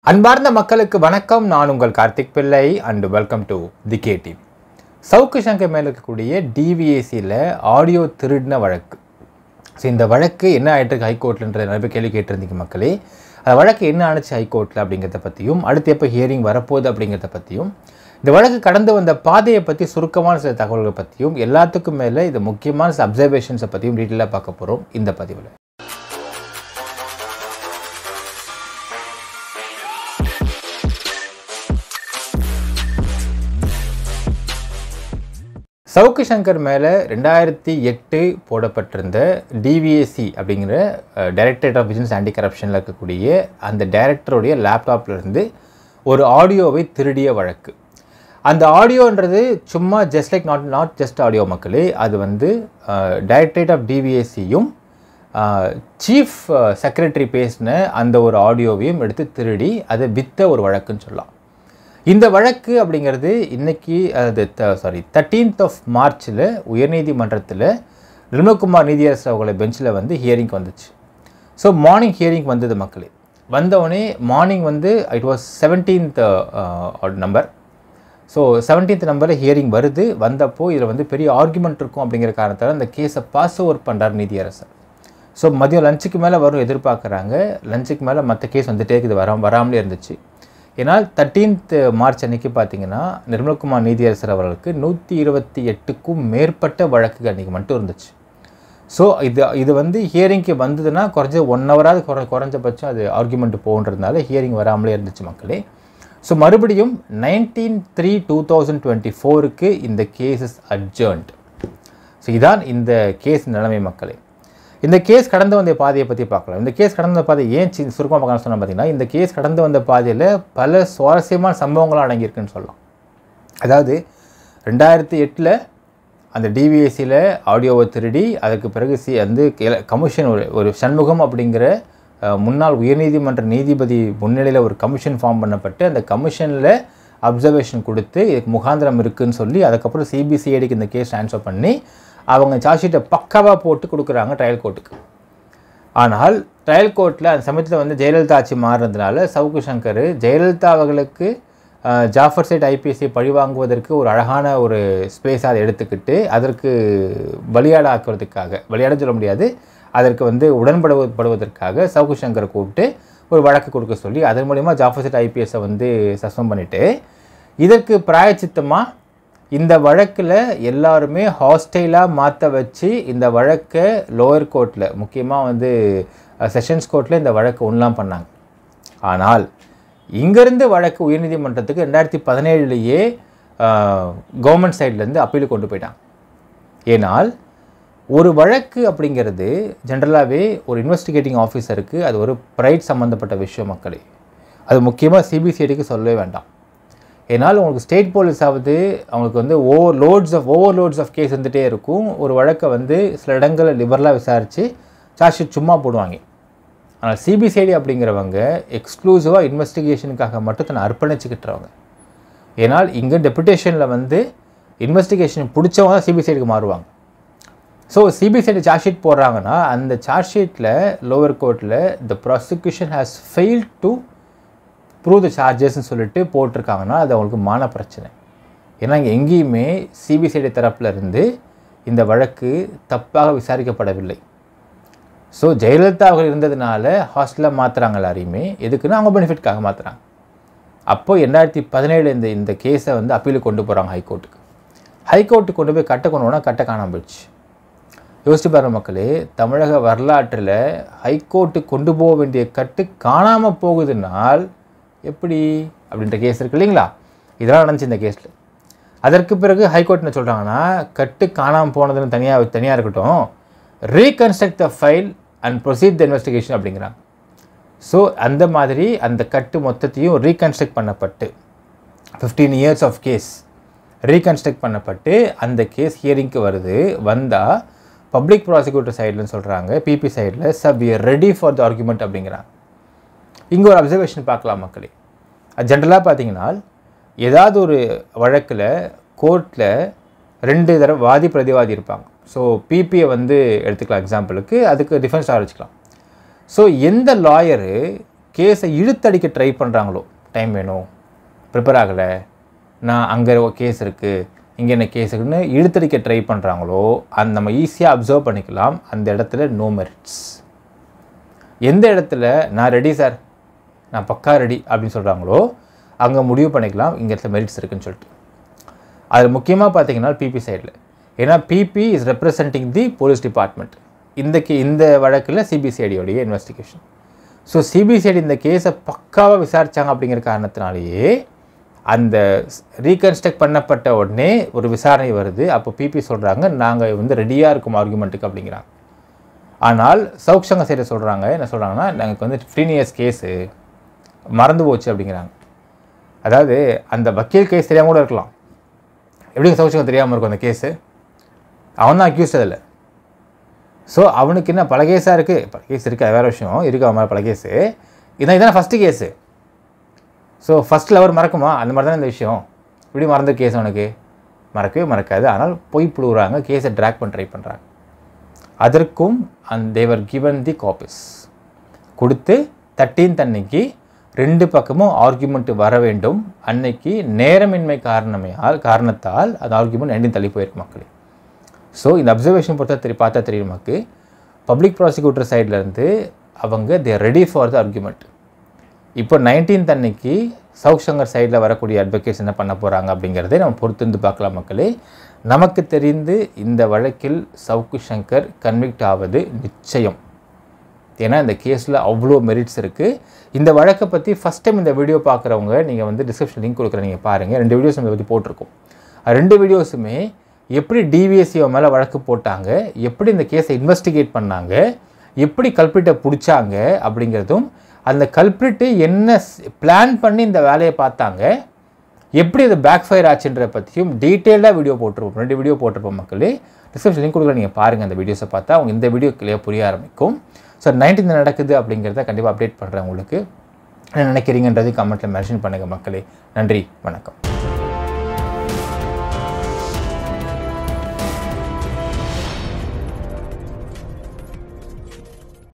அன்பார்ந்த மக்களுக்கு வணக்கம். நான் உங்கள் Karthik Pillai and welcome to the K team. Savukku Shankar மேலே இருக்கக்கூடிய டிவிஎஸ்சியில் ஆடியோ திருடின வழக்கு. ஸோ இந்த வழக்கு என்ன ஆகிட்டு ஹைகோர்ட்லன்ற நிறைய பேர் கேள்வி கேட்டிருந்தீங்க மக்களே. அந்த வழக்கு என்ன ஆணுச்சு ஹைகோர்ட்டில் அப்படிங்கிறத பற்றியும், அடுத்து எப்போ ஹியரிங் வரப்போகுது அப்படிங்கிறத பற்றியும், இந்த வழக்கு கடந்து வந்த பாதையை பற்றி சுருக்கமான சில தகவல்களை பற்றியும், எல்லாத்துக்கும் மேலே இது முக்கியமான சில அப்சர்வேஷன்ஸை பற்றியும் டீட்டெயிலாக பார்க்க போகிறோம் இந்த பதிவில். சவுக்கு சங்கர் மேலே 2008 போடப்பட்டிருந்த டிவிஎஸ்சி அப்படிங்கிற டைரக்டரேட் ஆஃப் விஜிலன்ஸ் ஆன்டி கரப்ஷனில் இருக்கக்கூடிய அந்த டைரக்டருடைய லேப்டாப்லேருந்து ஒரு ஆடியோவை திருடிய வழக்கு. அந்த ஆடியோன்றது சும்மா just like not just audio மக்களே, அது வந்து டைரக்டரேட் ஆஃப் டிவிஎஸ்சியும் சீஃப் செக்ரட்டரி பேசின அந்த ஒரு ஆடியோவையும் எடுத்து திருடி அதை விற்ற ஒரு வழக்குன்னு சொல்லலாம். இந்த வழக்கு அப்படிங்கிறது இன்றைக்கி 13th of March உயர்நீதிமன்றத்தில் நிர்மல்குமார் நீதியரசர் அவர்களை பெஞ்சில் வந்து ஹியரிங் வந்துச்சு. ஸோ மார்னிங் ஹியரிங் வந்தது மக்களே. வந்தவுடனே மார்னிங் வந்து it was 17th number. So 17th நம்பரில் ஹியரிங் வருது. வந்தப்போ இதில் வந்து பெரிய ஆர்குமெண்ட் இருக்கும் அப்படிங்கிற காரணத்தால் அந்த கேஸை பாஸ் ஓவர் பண்ணுறார் நீதியரசர். ஸோ மதியம் லஞ்சுக்கு மேலே வரும் எதிர்பார்க்குறாங்க. லஞ்சுக்கு மேலே மற்ற கேஸ் வந்துட்டே இருக்குது, வராமலே இருந்துச்சு. ஏன்னால் 13th March அன்றைக்கி பார்த்தீங்கன்னா நிர்மல்குமார் நீதியரசர் அவர்களுக்கு 128க்கும் மேற்பட்ட வழக்குகள் அன்றைக்கி மட்டும் இருந்துச்சு. ஸோ இது வந்து ஹியரிங்க்கு வந்ததுன்னா குறைஞ்ச 1 ஹவராவது குறைஞ்சபட்சம் அது ஆர்குமெண்ட் போன்றதுனால ஹியரிங் வராமலே இருந்துச்சு மக்களே. ஸோ மறுபடியும் 19/3/2024 இந்த கேஸஸ் அட்ஜர்ன்ட். ஸோ இதான் இந்த கேஸ் நிலைமை மக்களே. இந்த கேஸ் கடந்து வந்த பாதையை பற்றி பார்க்கலாம். இந்த கேஸ் கடந்த பாதை ஏன் சுருக்கமாக பார்க்கணும்னு சொன்னால் பார்த்தீங்கன்னா, இந்த கேஸ் கடந்து வந்த பாதையில் பல சுவாரஸ்யமான சம்பவங்களாக அடங்கியிருக்குன்னு சொல்லலாம். அதாவது 2008 அந்த டிவிஎஸ்சியில் ஆடியோவை திருடி அதுக்கு பிறகு வந்து கமிஷன் ஒரு சண்முகம் அப்படிங்கிற முன்னாள் உயர்நீதிமன்ற நீதிபதி முன்னிலையில் ஒரு கமிஷன் ஃபார்ம் பண்ணப்பட்டு அந்த கமிஷனில் அப்சர்வேஷன் கொடுத்து இதுக்கு முகாந்திரம் இருக்குதுன்னு சொல்லி அதுக்கப்புறம் சிபிசிஐடிக்கு இந்த கேஸ் ட்ரான்ஸ்ஃபர் பண்ணி அவங்க சார்ஜ் ஷீட்டை பக்காவாக போட்டு கொடுக்குறாங்க ட்ரையல் கோர்ட்டுக்கு. ஆனால் ட்ரையல் கோர்ட்டில் அந்த சமயத்தில் வந்து ஜெயலலிதா ஆட்சி மாறுறதுனால சவுக்கு சங்கர் ஜெயலலிதா அவர்களுக்கு ஜாஃபர் சேட் ஐபிஎஸ்சி பழிவாங்குவதற்கு ஒரு அழகான ஒரு ஸ்பேஸாக அதை எடுத்துக்கிட்டு அதற்கு பலியாட சொல்ல முடியாது, அதற்கு வந்து உடன்படுவதற்காக சவுக்கு சங்கரை கூப்பிட்டு ஒரு வழக்கு கொடுக்க சொல்லி அதன் மூலிமா ஜாஃபர் சேட் ஐபிஎஸ்ஸை வந்து சஸ்பெண்ட் பண்ணிவிட்டு, இதற்கு பிராயச்சித்தமாக இந்த வழக்கில் எல்லாருமே ஹாஸ்டைலாக மாற்ற வச்சு இந்த வழக்கை லோயர் கோர்ட்டில் முக்கியமாக வந்து செஷன்ஸ் கோர்ட்டில் இந்த வழக்கு ஒன்றாம் பண்ணாங்க. ஆனால் இங்கேருந்து வழக்கு உயர்நீதிமன்றத்துக்கு 2017 கவர்மெண்ட் சைட்லேருந்து அப்பீல் கொண்டு போயிட்டாங்க. ஏனால் ஒரு வழக்கு அப்படிங்கிறது ஜென்ரலாகவே ஒரு இன்வெஸ்டிகேட்டிங் ஆஃபீஸருக்கு அது ஒரு ப்ரைட் சம்மந்தப்பட்ட விஷயம் மக்களே. அது முக்கியமாக சிபிசிஐடிக்கு சொல்லவே வேண்டாம். ஏன்னால் உங்களுக்கு ஸ்டேட் போலீஸாவது அவங்களுக்கு வந்து ஓவர்லோட்ஸ் ஆஃப் கேஸ் வந்துகிட்டே இருக்கும். ஒரு வழக்கை வந்து சில இடங்களில் லிபரலாக விசாரித்து சார்ஜ் ஷீட் சும்மா போடுவாங்க. ஆனால் சிபிசிஐடி அப்படிங்கிறவங்க எக்ஸ்க்ளூசிவாக இன்வெஸ்டிகேஷனுக்காக மட்டும் தன்னை அர்ப்பணிச்சுக்கிட்டுறவங்க. ஏன்னால் இங்கே டெபுடேஷனில் வந்து இன்வெஸ்டிகேஷன் பிடிச்சவங்க தான் சிபிசிஐடிக்கு மாறுவாங்க. ஸோ சிபிசிஐடி சார்ஜ் ஷீட் போடுறாங்கன்னா அந்த சார்ஜ் ஷீட்டில் லோவர் கோர்ட்டில் the prosecution has failed to prove the சார்ஜஸ்ன்னு சொல்லிட்டு போட்டிருக்காங்கன்னா அது அவங்களுக்கு மான பிரச்சனை. ஏன்னா இங்கே எங்கேயுமே சிபிசிஐடி தரப்பில் இருந்து இந்த வழக்கு தப்பாக விசாரிக்கப்படவில்லை. ஸோ ஜெயலலிதா அவர்கள் இருந்ததுனால ஹாஸ்டலில் மாற்றுறாங்க எல்லாரையுமே. எதுக்குன்னா அவங்க பெனிஃபிட்காக மாற்றுறாங்க. அப்போ 2017 இந்த கேஸை வந்து அப்பீலுக்கு கொண்டு போகிறாங்க ஹைகோர்ட்டுக்கு. ஹைகோர்ட்டுக்கு கொண்டு போய் கட்ட காணாமல் போயிடுச்சு. யோசிச்சு பாருங்கள் மக்களே, தமிழக வரலாற்றில் ஹைகோர்ட்டுக்கு கொண்டு போக வேண்டிய கட்டு காணாமல் போகுதுனால் எப்படி அப்படின்ற கேஸ் இருக்குது இல்லைங்களா? இதெல்லாம் நடந்துச்சு இந்த கேஸில். அதற்கு பிறகு ஹைகோர்ட் என்ன சொல்கிறாங்கன்னா, கட்டு காணாமல் போனதுன்னு தனியாக இருக்கட்டும், reconstruct the file and proceed the investigation அப்படிங்கிறாங்க. ஸோ அந்த மாதிரி அந்த கட்டு மொத்தத்தையும் reconstruct Pannapattu 15 years of case reconstruct பண்ணப்பட்டு அந்த கேஸ் ஹியரிங்க்கு வருது. வந்தால் பப்ளிக் ப்ராசிக்யூட்டர் சைட்லன்னு சொல்கிறாங்க, பிபி சைடில் we are ready for the argument அப்படிங்கிறாங்க. இங்கே ஒரு அப்சர்வேஷன் பார்க்கலாம் மக்களே. ஜென்ரலாக பார்த்தீங்கன்னா ஏதாவது ஒரு வழக்கில் கோர்ட்டில் 2 தடவை வாதி பிரதிவாதி இருப்பாங்க. ஸோ பிபியை வந்து எடுத்துக்கலாம் எக்ஸாம்பிளுக்கு, அதுக்கு டிஃபென்ஸ் ஆரம்பிச்சுக்கலாம். ஸோ எந்த லாயரு கேஸை இழுத்தடிக்க ட்ரை பண்ணுறாங்களோ, டைம் வேணும், ப்ரிப்பேர் ஆகலை, நான் அங்கே கேஸ் இருக்குது, இங்கே என்ன கேஸ் இருக்குன்னு இழுத்தடிக்க ட்ரை பண்ணுறாங்களோ, அந்த நம்ம ஈஸியாக அப்சர்வ் பண்ணிக்கலாம். அந்த இடத்துல நோ மெரிட்ஸ். எந்த இடத்துல நான் ரெடி சார், நான் பக்கா ரெடி அப்படின்னு சொல்கிறாங்களோ, அங்கே முடிவு பண்ணிக்கலாம் இங்கே இடத்துல மெரிட்ஸ் இருக்குதுன்னு சொல்லிட்டு. அதில் முக்கியமாக பார்த்தீங்கன்னா பிபி சைடில், ஏன்னா PP is representing the police department. இந்த வழக்கில் சிபிசிஐடியோடைய இன்வெஸ்டிகேஷன். ஸோ சிபிசிஐடி இந்த கேஸை பக்காவாக விசாரித்தாங்க அப்படிங்கிற காரணத்தினாலேயே அந்த ரீகன்ஸ்ட்ரக்ட் பண்ணப்பட்ட உடனே ஒரு விசாரணை வருது. அப்போ பிபி சொல்கிறாங்க நாங்கள் வந்து ரெடியாக இருக்கும் ஆர்குமெண்ட்டுக்கு அப்படிங்கிறாங்க. ஆனால் சவுக் சங்கர் சைடில் சொல்கிறாங்க, என்ன சொல்கிறாங்கன்னா, எனக்கு வந்து 15 years கேஸு மறந்து போச்சு அப்படிங்கிறாங்க. அதாவது அந்த வக்கீல் கேஸ் தெரியாமல் கூட இருக்கலாம். எப்படிங்க சவுக் சங்கர் தெரியாமல் இருக்கும் அந்த கேஸு? அவன் தான் அக்யூஸ்ட் அதில். ஸோ அவனுக்கு என்ன பல கேஸாக இருக்குது, பல கேஸ் இருக்குது, அது வேறு விஷயம், இருக்குது அவன் மேலே பல கேஸு. இதான் first case. So first lover மறக்குமா? அந்த மாதிரி தானே இந்த விஷயம். இப்படி மறந்த கேஸ் அவனுக்கு மறக்கவே மறக்காது. ஆனால் போய் புழுவுறாங்க, கேஸை ட்ராக் பண்ண ட்ரை பண்ணுறாங்க. அதற்கும் தேவர் கிவன் தி காப்பீஸ் கொடுத்து 13th அன்னைக்கு 2 பக்கமும் ஆர்குமெண்ட் வர வேண்டும். அன்னைக்கு நேரமின்மை காரணத்தால் அந்த ஆர்குமெண்ட் 19 தள்ளி போயிருக்கு மக்களே. ஸோ இந்த அப்சர்வேஷன் பார்த்தா தெரியும் நமக்கு, பப்ளிக் ப்ராசிக்யூட்டர் சைட்லேருந்து அவங்க தே ரெடி ஃபார் த ஆர்குமெண்ட். இப்போ 19th அன்னைக்கு சவுக் சங்கர் சைடில் வரக்கூடிய அட்வொகேட்ஸ் என்ன பண்ண போகிறாங்க அப்படிங்கிறதே நம்ம பொறுத்திருந்து பார்க்கலாம் மக்களே. நமக்கு தெரிந்து இந்த வழக்கில் சவுக்கு சங்கர் கன்விக்ட் ஆவது நிச்சயம். ஏன்னா இந்த கேஸில் அவ்வளோ மெரிட்ஸ் இருக்குது. இந்த வழக்கை பற்றி ஃபஸ்ட் டைம் இந்த வீடியோ பார்க்குறவங்க நீங்கள் வந்து டிஸ்கிரிப்ஷன் லிங்க் கொடுக்குறேன், நீங்கள் பாருங்கள். 2 வீடியோஸ் நம்ம பற்றி போட்டிருக்கோம். 2 வீடியோஸுமே எப்படி டிவிஎஸ்சி மேலே வழக்கு போட்டாங்க, எப்படி இந்த கேஸை இன்வெஸ்டிகேட் பண்ணாங்க, எப்படி கல்பிரிட்டை பிடிச்சாங்க அப்படிங்கிறதும், அந்த கல்பிரிட்டு என்ன பிளான் பண்ணி இந்த வேலையை பார்த்தாங்க, எப்படி அது பேக் ஃபயர் ஆச்சுன்ற பற்றியும் டீட்டெயிலாக வீடியோ போட்டிருப்போம். 2 வீடியோ போட்டிருப்போம் மக்களே. டிஸ்கிரிப்ஷன் லிங்க் கொடுக்குற நீங்கள் பாருங்கள். அந்த வீடியோஸை பார்த்தா அவங்க இந்த வீடியோ கிளியர் புரிய ஆரம்பிக்கும். ஸோ 19th நடக்குது அப்படிங்கிறத கண்டிப்பாக அப்டேட் பண்ணுறேன். உங்களுக்கு என்ன நினைக்கிறீங்கன்றதையும் கமெண்ட்டில் மென்ஷன் பண்ணுங்கள் மக்களே. நன்றி, வணக்கம்.